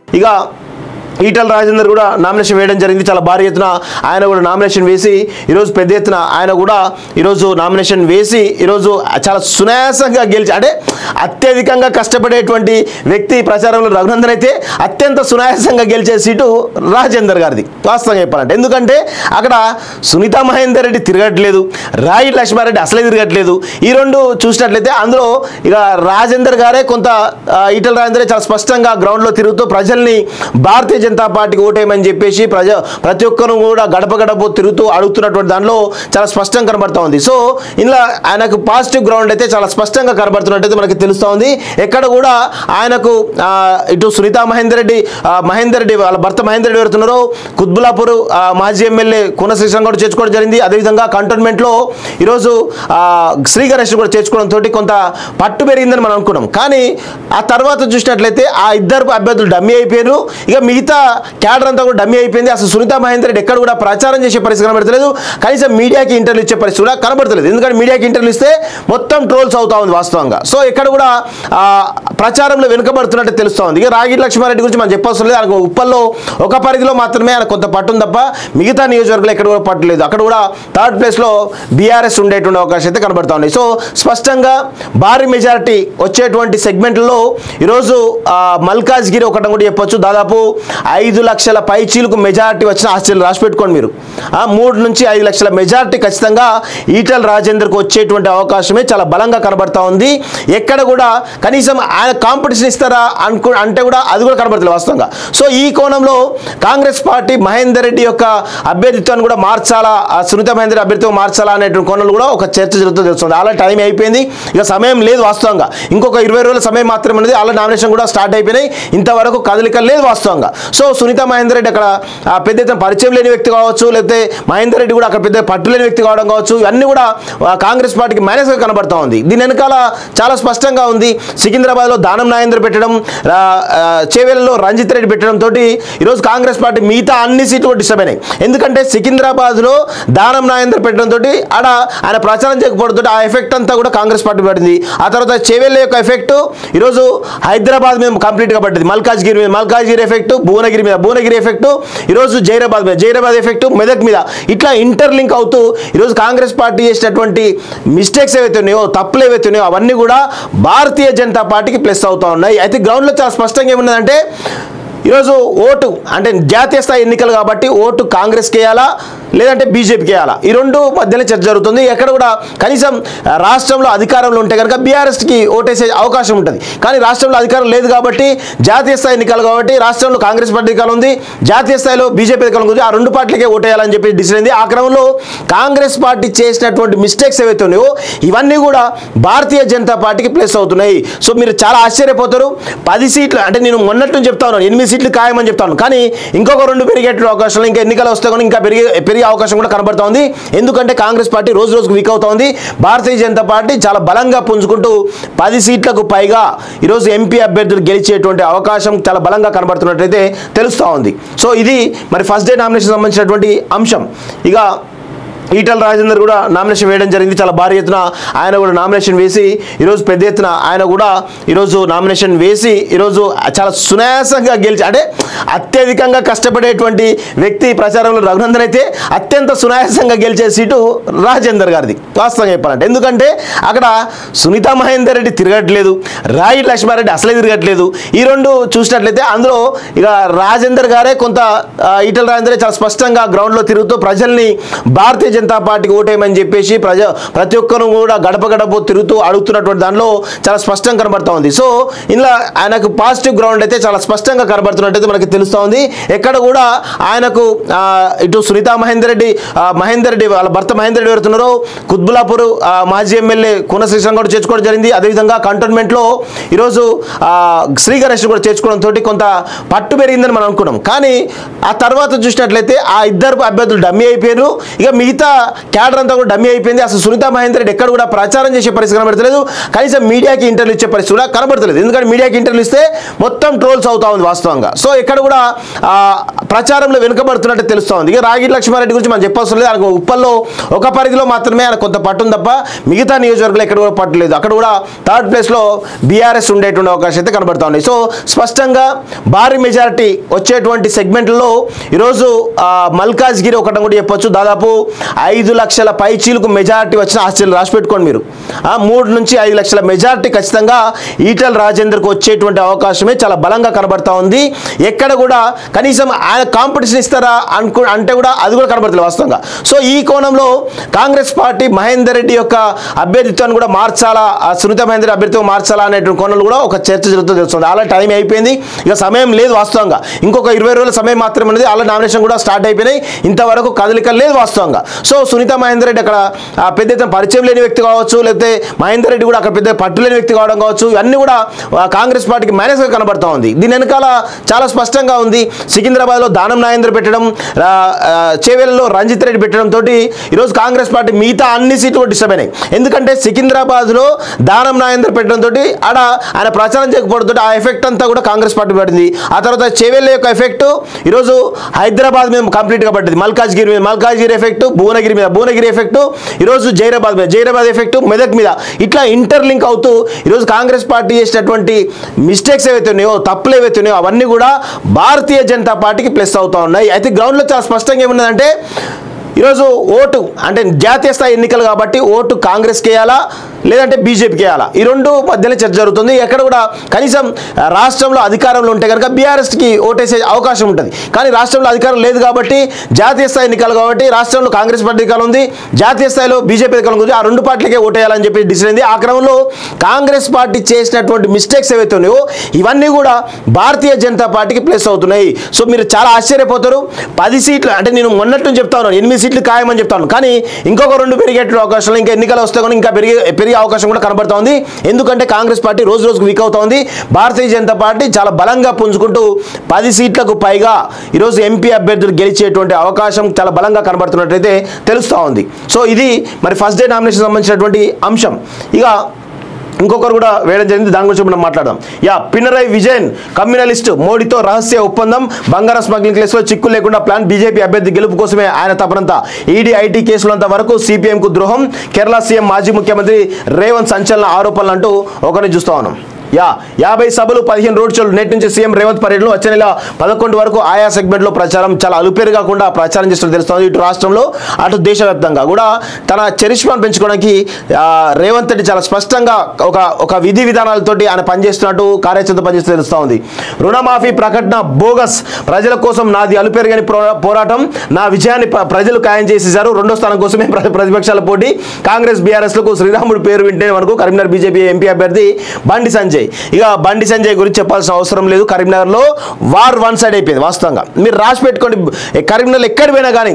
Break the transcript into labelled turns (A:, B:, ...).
A: ఇక ఈటల రాజేందర్ కూడా నామినేషన్ వేయడం జరిగింది. చాలా భారీ ఎత్తున ఆయన కూడా నామినేషన్ వేసి ఈరోజు పెద్ద ఎత్తున ఆయన కూడా ఈరోజు నామినేషన్ వేసి ఈరోజు చాలా సునాయాసంగా గెలిచి, అంటే అత్యధికంగా కష్టపడేటువంటి వ్యక్తి ప్రచారంలో రఘునందన్ అయితే అత్యంత సునాయాసంగా గెలిచే సీటు రాజేందర్ గారిది వాస్తవంగా చెప్పాలంటే. ఎందుకంటే అక్కడ సునీతా మహేందర్ రెడ్డి తిరగట్లేదు, రాయి లక్ష్మారెడ్డి అసలే తిరగట్లేదు. ఈ రెండు చూసినట్లయితే అందులో ఇక రాజేందర్ గారే కొంత ఈటల రాజేందర్ చాలా స్పష్టంగా గ్రౌండ్లో తిరుగుతూ ప్రజల్ని భారతీయ జనతా పార్టీకి ఓటేయమని చెప్పేసి ప్రతి ఒక్కరు కూడా గడప గడప తిరుగుతూ అడుగుతున్నటువంటి దానిలో చాలా స్పష్టంగా కనబడతా ఉంది. సో ఇలా ఆయనకు పాజిటివ్ గ్రౌండ్ అయితే చాలా స్పష్టంగా కనబడుతున్నట్టయితే మనకి తెలుస్తూ ఉంది. ఎక్కడ కూడా ఆయనకు ఇటు సునీతా మహేందర్ రెడ్డి వాళ్ళ భర్త మహేందర్ రెడ్డి ఎవరుతున్నారో కుత్బులాపూర్ మాజీ ఎమ్మెల్యే కూన శ్రీశంకర్ కూడా చేర్చుకోవడం జరిగింది. అదేవిధంగా కంటోన్మెంట్లో ఈరోజు శ్రీ గణేష్ కూడా చేర్చుకోవడంతో కొంత పట్టు పెరిగిందని మనం అనుకున్నాం. కానీ ఆ తర్వాత చూసినట్లయితే ఆ ఇద్దరు అభ్యర్థులు డమ్మీ అయిపోయారు. ఇక మిగతా క్యాడర్ అంతా కూడా డమ్మీ అయిపోయింది. అసలు సునీతా మహేందర్ రెడ్డి ఎక్కడ కూడా ప్రచారం చేసే పరిస్థితి కనబడతలేదు, కనీసం మీడియాకి ఇంటర్వ్యూ ఇచ్చే పరిస్థితి కూడా కనబడతలేదు. ఎందుకంటే మీడియాకి ఇంటర్వ్యూ ఇస్తే మొత్తం ట్రోల్స్ అవుతా ఉంది వాస్తవంగా. సో ఎక్కడ కూడా ప్రచారంలో వెనుకబడుతున్నట్టు తెలుస్తూ ఉంది. ఇక రాగి లక్ష్మారెడ్డి గురించి మనం చెప్పవలసిన లేదు. ఆయనకు ఉప్పల్లో ఒక పరిధిలో మాత్రమే ఆయన కొంత పట్టుంది తప్ప మిగతా నియోజకవర్గాలు ఎక్కడ కూడా పట్టలేదు. అక్కడ కూడా థర్డ్ ప్లేస్లో బీఆర్ఎస్ ఉండేటువంటి అవకాశం అయితే కనబడతా ఉంది. సో స్పష్టంగా భారీ మెజారిటీ వచ్చేటువంటి సెగ్మెంట్లలో ఈరోజు మల్కాజ్గిరి ఒకటి కూడా చెప్పొచ్చు. దాదాపు 5 లక్షల పైచీలకు మెజారిటీ వచ్చిన ఆశ్చర్యం రాసి పెట్టుకోండి మీరు. 3 నుంచి 5 లక్షల మెజారిటీ ఖచ్చితంగా ఈటల రాజేందర్కు వచ్చేటువంటి అవకాశమే చాలా బలంగా కనబడతా ఉంది. ఎక్కడ కూడా కనీసం ఆయన కాంపిటీషన్ ఇస్తారా అంటే కూడా అది కూడా కనబడతలేదు వాస్తవంగా. సో ఈ కోణంలో కాంగ్రెస్ పార్టీ మహేందర్ రెడ్డి యొక్క అభ్యర్థిత్వాన్ని కూడా మార్చాలా, సునీతా మహేందర్ అభ్యర్థిత్వం మార్చాలా అనేటువంటి కోణంలో కూడా ఒక చర్చ జరుగుతుంది తెలుస్తుంది. అలా టైం అయిపోయింది, ఇక సమయం లేదు వాస్తవంగా. ఇంకొక 20 రోజుల సమయం మాత్రమే ఉన్నది. అలా నామినేషన్ కూడా స్టార్ట్ అయిపోయినాయి, ఇంతవరకు కదలిక లేదు వాస్తవంగా. సో సునీతా మహేందర్ రెడ్డి అక్కడ పెద్ద ఎత్తున పరిచయం లేని వ్యక్తి కావచ్చు, లేకపోతే మహేందర్ రెడ్డి కూడా అక్కడ పెద్ద పట్టు లేని వ్యక్తి కావడం కావచ్చు, ఇవన్నీ కూడా కాంగ్రెస్ పార్టీకి మైనస్గా కనబడతా ఉంది. దీని వెనకాల చాలా స్పష్టంగా ఉంది. సికింద్రాబాద్లో దానం నాగేందర్ పెట్టడం, చేవేలలో రంజిత్ రెడ్డి పెట్టడం తోటి ఈరోజు కాంగ్రెస్ పార్టీ మిగతా అన్ని సీట్లు డిస్టర్బ్ అయినాయి. ఎందుకంటే సికింద్రాబాద్లో దానం నాగేందర్ పెట్టడం తోటి ఆడ ఆయన ప్రచారం చేయకపోవడంతో ఆ ఎఫెక్ట్ అంతా కూడా కాంగ్రెస్ పార్టీ పడింది. ఆ తర్వాత చేవేళ్ళ యొక్క ఎఫెక్ట్ ఈరోజు హైదరాబాద్ మీద కంప్లీట్గా పడ్డది. మల్కాజ్గిరి ఎఫెక్ట్ భువనగిరి మీద, భువనగిరి ఎఫెక్ట్ ఈరోజు జైరాబాద్ మీద, జైరాబాద్ ఎఫెక్ట్ మెదక్ మీద, ఇట్లా ఇంటర్లింక్ అవుతూ ఈరోజు కాంగ్రెస్ పార్టీ చేసినటువంటి మిస్టేక్స్ ఏవైతే ఉన్నాయో, తప్పులు ఏవైతే ఉన్నాయో అవన్నీ కూడా భారతీయ జనతా పార్టీకి ప్లస్ అవుతూ ఉన్నాయి. అయితే గ్రౌండ్లో చాలా స్పష్టంగా ఏమున్నదంటే ఈరోజు ఓటు అంటే జాతీయ స్థాయి ఎన్నికలు కాబట్టి ఓటు కాంగ్రెస్కి వేయాలా లేదంటే బీజేపీకి వేయాలా, ఈ రెండు మధ్యలో చర్చ జరుగుతుంది. ఎక్కడ కూడా కనీసం రాష్ట్రంలో అధికారంలో ఉంటే కనుక బీఆర్ఎస్కి ఓటేసే అవకాశం ఉంటుంది. కానీ రాష్ట్రంలో అధికారం లేదు కాబట్టి జాతీయ స్థాయి ఎన్నికలు కాబట్టి రాష్ట్రంలో కాంగ్రెస్ పార్టీ అధికారం ఉంది, జాతీయ స్థాయిలో బీజేపీ అధికారం ఉంది. ఆ రెండు పార్టీలకే ఓటేయాలని చెప్పి డిసైడ్ అయింది. ఆ క్రమంలో కాంగ్రెస్ పార్టీ చేసినటువంటి మిస్టేక్స్ ఏవైతే ఉన్నాయో ఇవన్నీ కూడా భారతీయ జనతా పార్టీకి ప్లస్ అవుతున్నాయి. సో మీరు చాలా ఆశ్చర్యపోతారు. 10 సీట్లు అంటే నేను మొన్నట్టు చెప్తా ఉన్నాను 8 సీట్లు ఖాయమని చెప్తాను, కానీ ఇంకొక 2 పెరిగేటువంటి అవకాశాలు, ఇంకా ఎన్నికలు వస్తే కానీ ఇంకా పెరిగే అవకాశం కూడా కనబడతా ఉంది. ఎందుకంటే కాంగ్రెస్ పార్టీ రోజు రోజుకు వీక్ అవుతా ఉంది. భారతీయ జనతా పార్టీ చాలా బలంగా పుంజుకుంటూ 10 సీట్లకు పైగా ఈరోజు ఎంపీ అభ్యర్థులు గెలిచేటువంటి అవకాశం చాలా బలంగా కనబడుతున్నట్లయితే తెలుస్తూ ఉంది. సో ఇది మరి ఫస్ట్ డే నామినేషన్ సంబంధించినటువంటి అంశం. ఇక ఈటల రాజేందర్ కూడా నామినేషన్ వేయడం జరిగింది. చాలా భారీ ఎత్తున ఆయన కూడా నామినేషన్ వేసి ఈరోజు పెద్ద ఎత్తున ఆయన కూడా ఈరోజు నామినేషన్ వేసి ఈరోజు చాలా సునాయాసంగా గెలిచి, అంటే అత్యధికంగా కష్టపడేటువంటి వ్యక్తి ప్రచారంలో రఘునందన్ అయితే అత్యంత సునాయాసంగా గెలిచే సీటు రాజేందర్ గారిది వాస్తవంగా చెప్పాలంటే. ఎందుకంటే అక్కడ సునీతా మహేందర్ రెడ్డి తిరగట్లేదు, రాయి లక్ష్మారెడ్డి అసలే తిరగట్లేదు. ఈ రెండు చూసినట్లయితే అందులో ఇక రాజేందర్ గారే కొంత ఈటల రాజేందర్ చాలా స్పష్టంగా గ్రౌండ్లో తిరుగుతూ ప్రజల్ని భారతీయ జనతా పార్టీకి ఓటేయమని చెప్పేసి ప్రతి ఒక్కరు కూడా గడప గడప తిరుగుతూ అడుగుతున్నటువంటి దానిలో చాలా స్పష్టంగా కనబడతా ఉంది. సో ఇలా ఆయనకు పాజిటివ్ గ్రౌండ్ అయితే చాలా స్పష్టంగా కనబడుతున్నట్టయితే మనకి తెలుస్తూ ఉంది. ఎక్కడ కూడా ఆయనకు ఇటు సునీతా మహేందర్ రెడ్డి వాళ్ళ భర్త మహేందర్ రెడ్డి ఎవరుతున్నారో కుత్బులాపూర్ మాజీ ఎమ్మెల్యే కూన శ్రీశంకర్ కూడా చేర్చుకోవడం జరిగింది. అదేవిధంగా కంటోన్మెంట్లో ఈరోజు శ్రీ గణేష్ కూడా చేర్చుకోవడంతో కొంత పట్టు పెరిగిందని మనం అనుకున్నాం. కానీ ఆ తర్వాత చూసినట్లయితే ఆ ఇద్దరు అభ్యర్థులు డమ్మీ అయిపోయారు. ఇక మిగతా మిగతా క్యాడర్ అంతా కూడా డమ్మీ అయిపోయింది. అసలు సునీతా మహేందర్ రెడ్డి ఎక్కడ కూడా ప్రచారం చేసే పరిస్థితి కనబడతలేదు. కనీసం మీడియాకి ఇంటర్వ్యూ ఇచ్చే పరిస్థితి కూడా కనబడతలేదు. ఎందుకంటే మీడియాకి ఇంటర్వ్యూ ఇస్తే మొత్తం ట్రోల్స్ అవుతా ఉంది వాస్తవంగా. సో ఎక్కడ కూడా ప్రచారంలో వెనుకబడుతున్నట్టు తెలుస్తూ ఉంది. ఇక రాగిడి లక్ష్మారెడ్డి గురించి మనం చెప్పవలసిన లేదు. ఆయనకు ఉప్పల్లో ఒక పరిధిలో మాత్రమే ఆయన కొంత పట్టుంది తప్ప మిగతా నియోజకవర్గాలు ఎక్కడ కూడా పట్టలేదు. అక్కడ కూడా థర్డ్ ప్లేస్లో బీఆర్ఎస్ ఉండేటువంటి అవకాశం అయితే కనబడతా ఉన్నాయి. సో స్పష్టంగా భారీ మెజారిటీ వచ్చేటువంటి సెగ్మెంట్లలో ఈరోజు మల్కాజ్గిరి ఒకటి కూడా చెప్పొచ్చు. దాదాపు 5 లక్షల పైచీలకు మెజారిటీ వచ్చిన ఆశ్చర్యం రాసి పెట్టుకోండి మీరు. 3 నుంచి 5 లక్షల మెజారిటీ ఖచ్చితంగా ఈటల రాజేందర్కు వచ్చేటువంటి అవకాశమే చాలా బలంగా కనబడతా ఉంది. ఎక్కడ కూడా కనీసం ఆయన కాంపిటీషన్ ఇస్తారా అంటే కూడా అది కూడా కనబడుతుంది వాస్తవంగా. సో ఈ కోణంలో కాంగ్రెస్ పార్టీ మహేందర్ రెడ్డి యొక్క అభ్యర్థిత్వాన్ని కూడా మార్చాలా, సునీతా మహేందర్ అభ్యర్థిత్వం మార్చాలా అనేటువంటి కోణంలో కూడా ఒక చర్చ జరుగుతుంది తెలుస్తుంది. అలా టైం అయిపోయింది, ఇక సమయం లేదు వాస్తవంగా. ఇంకొక 20 రోజుల సమయం మాత్రమే ఉన్నది. అలా నామినేషన్ కూడా స్టార్ట్ అయిపోయినాయి. ఇంతవరకు కదలిక లేదు వాస్తవంగా. సో సునీతా మహేందర్ రెడ్డి అక్కడ పెద్ద ఎత్తున పరిచయం లేని వ్యక్తి కావచ్చు, లేకపోతే మహేందర్ రెడ్డి కూడా అక్కడ పెద్ద పట్టు లేని వ్యక్తి కావడం కావచ్చు, ఇవన్నీ కూడా కాంగ్రెస్ పార్టీకి మైనస్గా కనబడతా ఉంది. దీని వెనకాల చాలా స్పష్టంగా ఉంది. సికింద్రాబాద్లో దానం నాగేంద్ర పెట్టడం, చేవెలలో రంజిత్ రెడ్డి పెట్టడం తోటి ఈరోజు కాంగ్రెస్ పార్టీ మిగతా అన్ని సీట్లు కూడా డిస్టర్బ్ అయినాయి. ఎందుకంటే సికింద్రాబాద్లో దానం నాగేంద్ర పెట్టడం తోటి ఆడ ఆయన ప్రచారం చేయకపోవడంతో ఆ ఎఫెక్ట్ అంతా కూడా కాంగ్రెస్ పార్టీ పడింది. ఆ తర్వాత చేవెళ్ళ యొక్క ఎఫెక్ట్ ఈరోజు హైదరాబాద్ మీద కంప్లీట్గా పడ్డది. మల్కాజ్గిరి మీద మల్కాజ్గిరి ఎఫెక్ట్, భువనగిరి మీద భువనగిరి ఎఫెక్ట్, ఈరోజు జైరాబాద్ మీద జైరాబాద్ ఎఫెక్ట్, మెదక్ మీద ఇట్లా ఇంటర్లింక్ అవుతూ ఈరోజు కాంగ్రెస్ పార్టీ చేసినటువంటి మిస్టేక్స్ ఏవైతే ఉన్నాయో, తప్పులు ఏవైతే ఉన్నాయో అవన్నీ కూడా భారతీయ జనతా పార్టీకి ప్లస్ అవుతూ ఉన్నాయి. అయితే గ్రౌండ్లో చాలా స్పష్టంగా ఏమున్నదంటే ఈరోజు ఓటు అంటే జాతీయ స్థాయి ఎన్నికలు కాబట్టి ఓటు కాంగ్రెస్కి వేయాలా లేదంటే బీజేపీకి వేయాలా, ఈ రెండు మధ్యలో చర్చ జరుగుతుంది. ఎక్కడ కూడా కనీసం రాష్ట్రంలో అధికారంలో ఉంటే కనుక బీఆర్ఎస్కి ఓటేసే అవకాశం ఉంటుంది. కానీ రాష్ట్రంలో అధికారం లేదు కాబట్టి జాతీయ స్థాయి ఎన్నికలు కాబట్టి రాష్ట్రంలో కాంగ్రెస్ పార్టీ అధికారం ఉంది, జాతీయ స్థాయిలో బీజేపీ అధికారం ఉంది. ఆ రెండు పార్టీలకే ఓటేయాలని చెప్పి డిసైడ్ అయింది. ఆ క్రమంలో కాంగ్రెస్ పార్టీ చేసినటువంటి మిస్టేక్స్ ఏవైతే ఉన్నాయో ఇవన్నీ కూడా భారతీయ జనతా పార్టీకి ప్లస్ అవుతున్నాయి. సో మీరు చాలా ఆశ్చర్యపోతారు. 10 సీట్లు అంటే నేను మొన్నట్టు చెప్తా ఉన్నాను, 8 సీట్లు ఖాయమని చెప్తాను. కానీ ఇంకొక 2 పెరిగేటువంటి అవకాశాలు, ఇంకా ఎన్నికలు వస్తే కానీ ఇంకా పెరిగే అవకాశం కూడా కనబడతా ఉంది. ఎందుకంటే కాంగ్రెస్ పార్టీ రోజు రోజుకు వీక్ అవుతా ఉంది. భారతీయ జనతా పార్టీ చాలా బలంగా పుంజుకుంటూ 10 సీట్లకు పైగా ఈరోజు ఎంపీ అభ్యర్థులు గెలిచేటువంటి అవకాశం చాలా బలంగా కనబడుతున్నట్టయితే తెలుస్తూ ఉంది. సో ఇది మరి ఫస్ట్ డే నామినేషన్ సంబంధించినటువంటి అంశం. ఇక ఇంకొకరు కూడా వేయడం జరిగింది, దాని గురించి మనం మాట్లాడదాం. పినరయ్ విజయన్ కమ్యూనలిస్ట్, మోడీతో రహస్య ఒప్పందం, బంగారం స్మగ్లింగ్ కేసులో చిక్కులు లేకుండా ప్లాన్, బీజేపీ అభ్యర్థి గెలుపు కోసమే ఆయన తపనంతా, ఈడీ ఐటీ కేసులంత వరకు సిపిఎంకు ద్రోహం, కేరళ సీఎం మాజీ ముఖ్యమంత్రి రేవంత్ సంచలన ఆరోపణలు అంటూ ఒకరిని చూస్తా ఉన్నాం. 50 సభలు 15 రోడ్ షోలు నేటి నుంచి సీఎం రేవంత్ పర్యటనలో వచ్చే నెల 11 వరకు ఆయా సెగ్మెంట్లో ప్రచారం చాలా అలుపేరు కాకుండా ప్రచారం చేస్తున్నట్టు తెలుస్తుంది. ఇటు రాష్ట్రంలో అటు దేశవ్యాప్తంగా కూడా తన చరిష్మాను పెంచుకోవడానికి రేవంత్ రెడ్డి చాలా స్పష్టంగా ఒక విధి విధానాలతోటి ఆయన పనిచేస్తున్నట్టు కార్యాచరణతో పనిచేస్తూ తెలుస్తూ ఉంది. రుణమాఫీ ప్రకటన బోగస్, ప్రజల కోసం నాది అలుపేరుగని పోరాటం, నా విజయాన్ని ప్రజలు ఖాయం చేసేశారు. 2వ స్థానం కోసమే ప్రతిపక్షాల పోటీ, కాంగ్రెస్ బీఆర్ఎస్లకు శ్రీరాముడు పేరు వింటే మనకు కరీంనగర్ బీజేపీ ఎంపీ అభ్యర్థి బండి సంజయ్. ఇక బండి సంజయ్ గురించి చెప్పాల్సిన అవసరం లేదు. కరీంనగర్లో వార్ వన్ సైడ్ అయిపోయింది వాస్తవంగా. మీరు రాసి పెట్టుకోండి, కరీంనగర్లో ఎక్కడ పోయినా కానీ